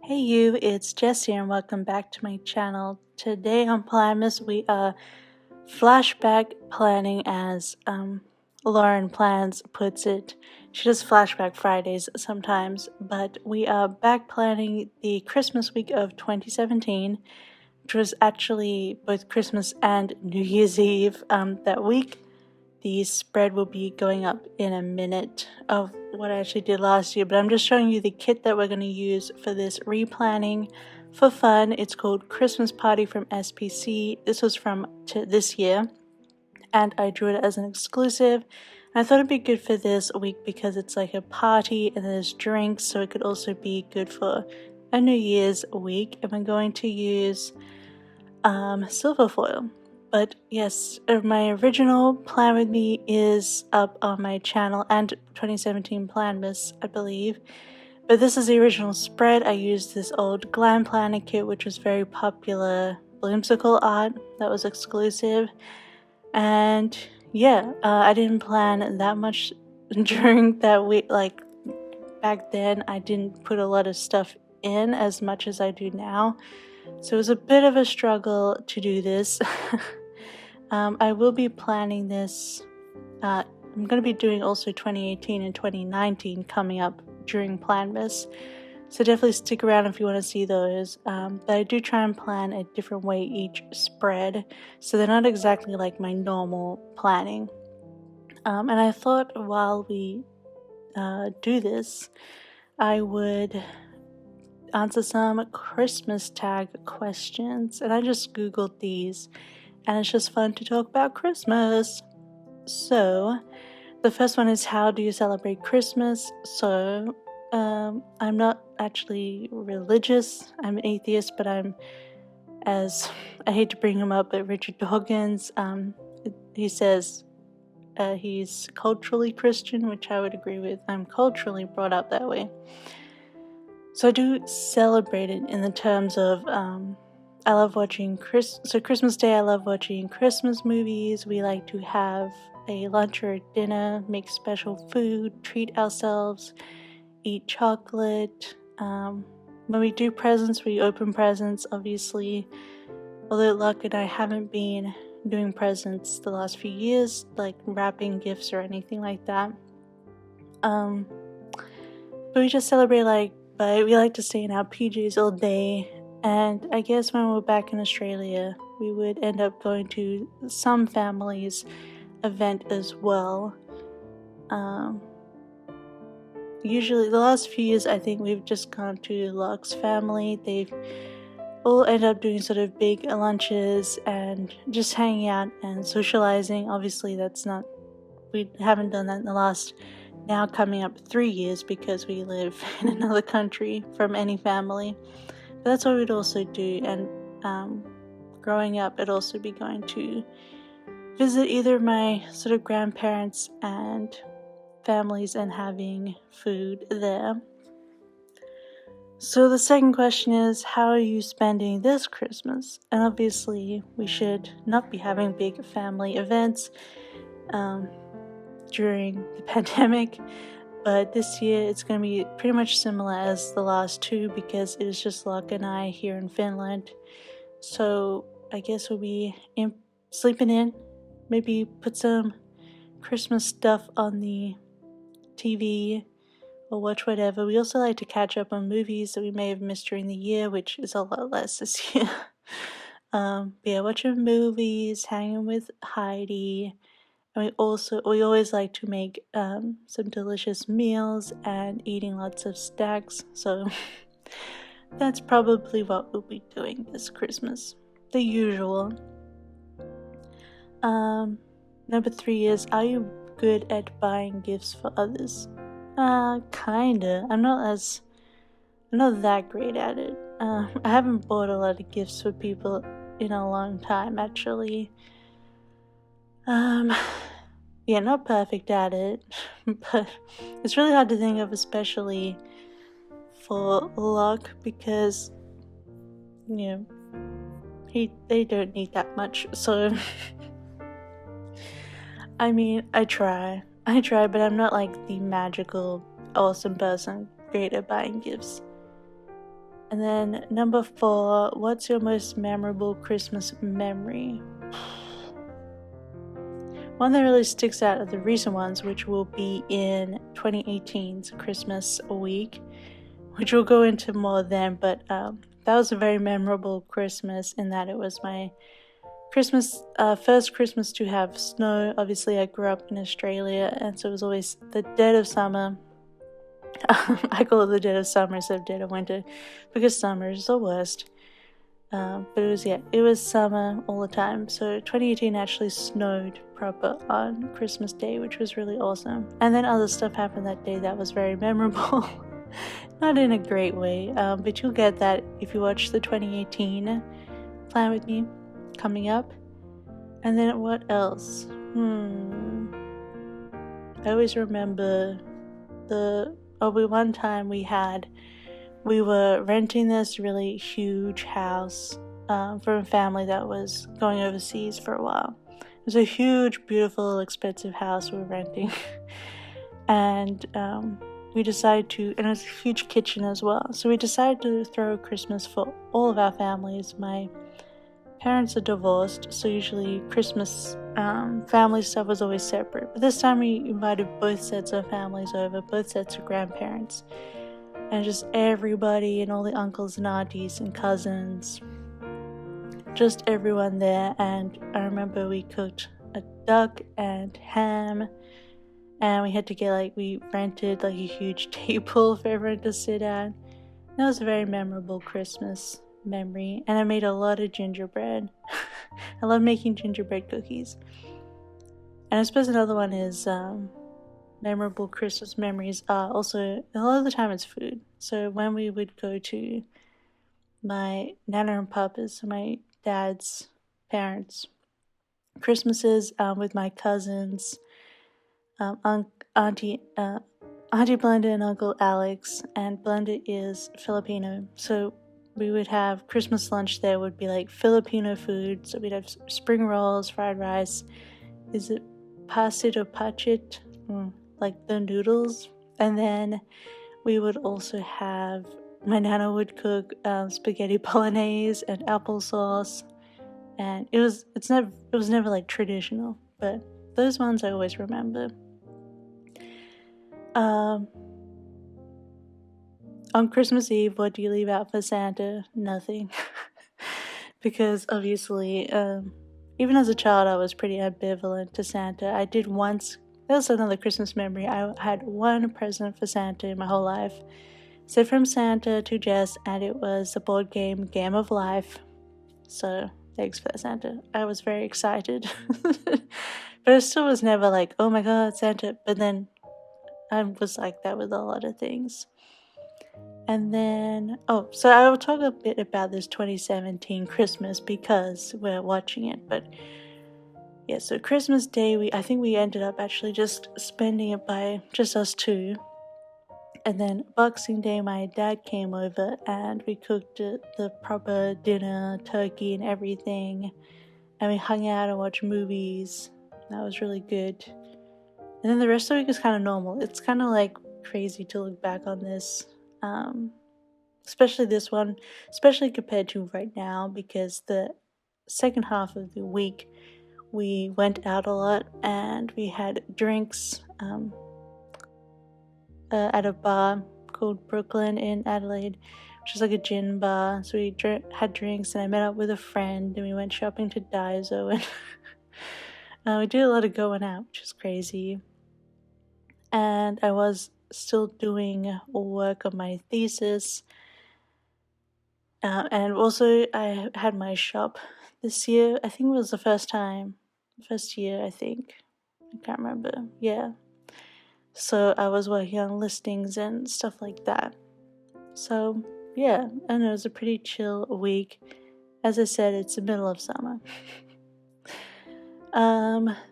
Hey you, it's Jessie and welcome back to my channel. Today on PLANMAS we are flashback planning as Lauren Plans puts it. She does flashback Fridays sometimes, but we are back planning the Christmas week of 2017, which was actually both Christmas and New Year's Eve that week. The spread will be going up in a minute of what I actually did last year, but I'm just showing you the kit that we're going to use for this replanning for fun. It's called Christmas Party from SPC. This was from this year, and I drew it as an exclusive. And I thought it'd be good for this week because it's like a party and there's drinks, so it could also be good for a New Year's week. And we're going to use silver foil. But yes, my original Plan With Me is up on my channel, and 2017 PLANMAS, I believe. But this is the original spread. I used this old Glam Planner kit, which was very popular bloomsicle art that was exclusive. And yeah, I didn't plan that much during that week. Like back then, I didn't put a lot of stuff in as much as I do now. So it was a bit of a struggle to do this. I will be planning this. I'm going to be doing also 2018 and 2019 coming up during PLANMAS. So definitely stick around if you want to see those. But I do try and plan a different way each spread. So they're not exactly like my normal planning. And I thought while we do this, I would answer some Christmas tag questions, and I just googled these, and it's just fun to talk about Christmas. So the first one is, how do you celebrate Christmas? So I'm not actually religious. I'm an atheist, but I hate to bring him up, but Richard Dawkins, he says he's culturally Christian, which I would agree with. I'm culturally brought up that way. So I do celebrate it in the terms of, I love watching Christmas Day, I love watching Christmas movies. We like to have a lunch or a dinner, make special food, treat ourselves, eat chocolate. When we do presents, we open presents, obviously. Although Luck and I haven't been doing presents the last few years, like wrapping gifts or anything like that. But we just celebrate but we like to stay in our PJs all day, and I guess when we're back in Australia, we would end up going to some family's event as well. Usually, the last few years, I think we've just gone to Luck's family. They've all end up doing sort of big lunches and just hanging out and socializing. Obviously, we haven't done that in the last now coming up 3 years because we live in another country from any family. But that's what we'd also do, and growing up I'd also be going to visit either my sort of grandparents and families and having food there. So the second question is, how are you spending this Christmas? And obviously we should not be having big family events during the pandemic, but this year it's going to be pretty much similar as the last two because it is just Luck and I here in Finland. So I guess we'll be sleeping in, maybe put some Christmas stuff on the TV or watch whatever. We also like to catch up on movies that we may have missed during the year, which is a lot less this year. But yeah, watching movies, hanging with Heidi. And we always like to make some delicious meals and eating lots of snacks. So that's probably what we'll be doing this Christmas. The usual. Number 3 is, are you good at buying gifts for others? Kinda. I'm not that great at it. I haven't bought a lot of gifts for people in a long time, actually. Yeah, not perfect at it, but it's really hard to think of, especially for Luck, because, you know, they don't need that much, so I mean, I try, but I'm not like the magical, awesome person great at buying gifts. And then number 4, what's your most memorable Christmas memory? One that really sticks out of the recent ones, which will be in 2018's Christmas week, which we'll go into more then, but that was a very memorable Christmas in that it was my first Christmas to have snow. Obviously, I grew up in Australia, and so it was always the dead of summer. I call it the dead of summer instead of dead of winter, because summer is the worst. But it was summer all the time. So 2018 actually snowed proper on Christmas Day, which was really awesome. And then other stuff happened that day that was very memorable. Not in a great way, but you'll get that if you watch the 2018 Plan With Me coming up. And then what else? I always remember one time we were renting this really huge house from a family that was going overseas for a while. It was a huge, beautiful, expensive house we were renting. And we decided to, and it was a huge kitchen as well. So we decided to throw Christmas for all of our families. My parents are divorced, so usually Christmas family stuff was always separate. But this time we invited both sets of families over, both sets of grandparents. And just everybody and all the uncles and aunties and cousins, just everyone there. And I remember we cooked a duck and ham, and we had to we rented like a huge table for everyone to sit at. That was a very memorable Christmas memory, and I made a lot of gingerbread. I love making gingerbread cookies. And I suppose another one is memorable Christmas memories are also, a lot of the time it's food. So when we would go to my Nana and Papa's, so my dad's parents' Christmases with my cousins, Auntie Blenda and Uncle Alex, and Blenda is Filipino, so we would have Christmas lunch there would be like Filipino food. So we'd have spring rolls, fried rice. Is it pasit or pachit? Like the noodles. And then we would also have, my nana would cook spaghetti bolognese and applesauce. And it was never like traditional, but those ones I always remember. On Christmas Eve, what do you leave out for Santa? Nothing. Because obviously, even as a child, I was pretty ambivalent to Santa. I did once, that was another Christmas memory, I had one present for Santa in my whole life. Sent from Santa to Jess, and it was the board game, Game of Life. So, thanks for that, Santa. I was very excited. But I still was never like, oh my god, Santa. But then, I was like that with a lot of things. And then, so I will talk a bit about this 2017 Christmas because we're watching it. But yeah, so Christmas Day, I think we ended up actually just spending it by just us two. And then Boxing Day, my dad came over and we cooked the proper dinner, turkey and everything. And we hung out and watched movies. That was really good. And then the rest of the week is kind of normal. It's kind of like crazy to look back on this. Especially this one, especially compared to right now, because the second half of the week we went out a lot and we had drinks at a bar called Brooklyn in Adelaide, which is like a gin bar. So we had drinks, and I met up with a friend and we went shopping to Daiso, and we did a lot of going out, which is crazy. And I was still doing work on my thesis. And also I had my shop this year. I think it was the first year, I think. I can't remember. Yeah. So I was working on listings and stuff like that. So yeah, and it was a pretty chill week. As I said, it's the middle of summer.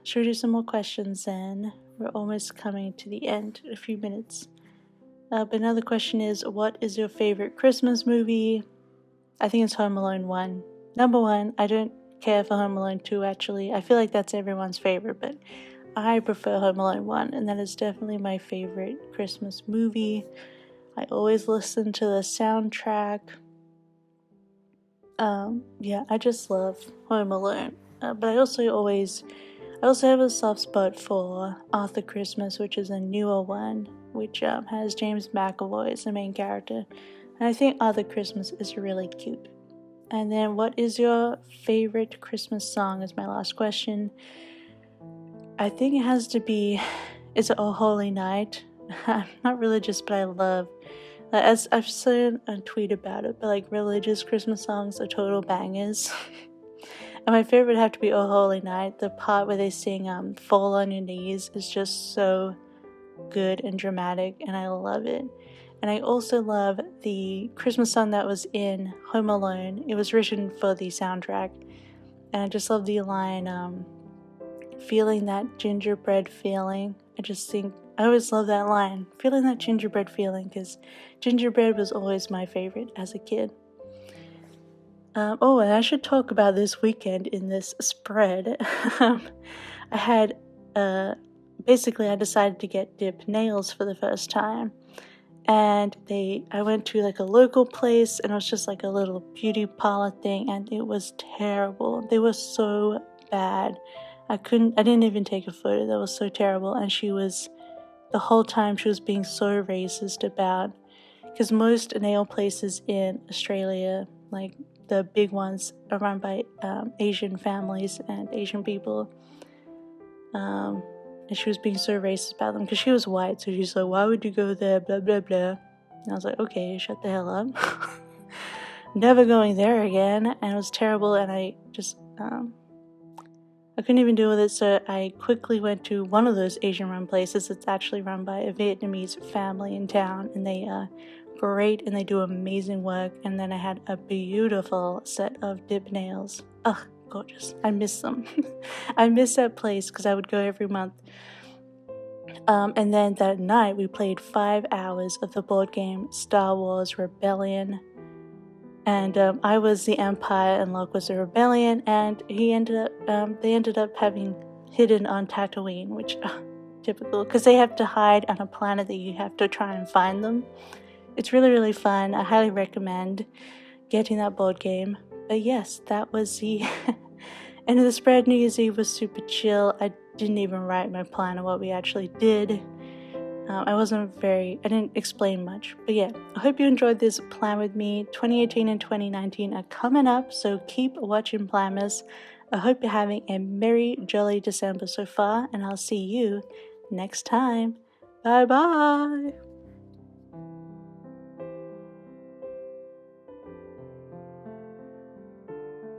Should we do some more questions then? We're almost coming to the end, a few minutes. But another question is, what is your favorite Christmas movie? I think it's Home Alone 1. Number 1, I don't care for Home Alone 2 actually. I feel like that's everyone's favorite, but I prefer Home Alone 1, and that is definitely my favorite Christmas movie. I always listen to the soundtrack. Yeah, I just love Home Alone. But I also have a soft spot for Arthur Christmas, which is a newer one, which has James McAvoy as the main character. And I think Arthur Christmas is really cute. And then, what is your favorite Christmas song? Is my last question. I think it has to be, is it Oh Holy Night? I'm not religious, but I love, as I've said a tweet about it, but like religious Christmas songs are total bangers. And my favorite would have to be Oh Holy Night. The part where they sing Fall on Your Knees is just so good and dramatic, and I love it. And I also love the Christmas song that was in Home Alone. It was written for the soundtrack, and I just love the line, feeling that gingerbread feeling. I always love that line, feeling that gingerbread feeling, because gingerbread was always my favorite as a kid. Oh, and I should talk about this weekend in this spread. I had, basically I decided to get dip nails for the first time. And I went to like a local place, and it was just like a little beauty parlor thing, and it was terrible. They were so bad. I didn't even take a photo. That was so terrible. And the whole time she was being so racist about, because most nail places in Australia, like the big ones, are run by Asian families and Asian people. And she was being so racist about them because she was white, so she's like, why would you go there, blah blah blah. And I was like, okay, shut the hell up. Never going there again. And it was terrible, and I just I couldn't even deal with it, so I quickly went to one of those Asian run places. It's actually run by a Vietnamese family in town, and they are great and they do amazing work. And then I had a beautiful set of dip nails. Ugh, gorgeous. I miss them. I miss that place because I would go every month. And then that night we played 5 hours of the board game Star Wars Rebellion. And I was the Empire and Locke was the Rebellion, and they ended up having hidden on Tatooine, which, typical, because they have to hide on a planet that you have to try and find them. It's really, really fun. I highly recommend getting that board game. But yes, that was the end of the spread. New Year's Eve was super chill. I didn't even write my plan of what we actually did. I didn't explain much, but yeah, I hope you enjoyed this plan with me. 2018 and 2019 are coming up, so keep watching PLANMAS. I hope you're having a merry, jolly December so far, and I'll see you next time. Bye bye!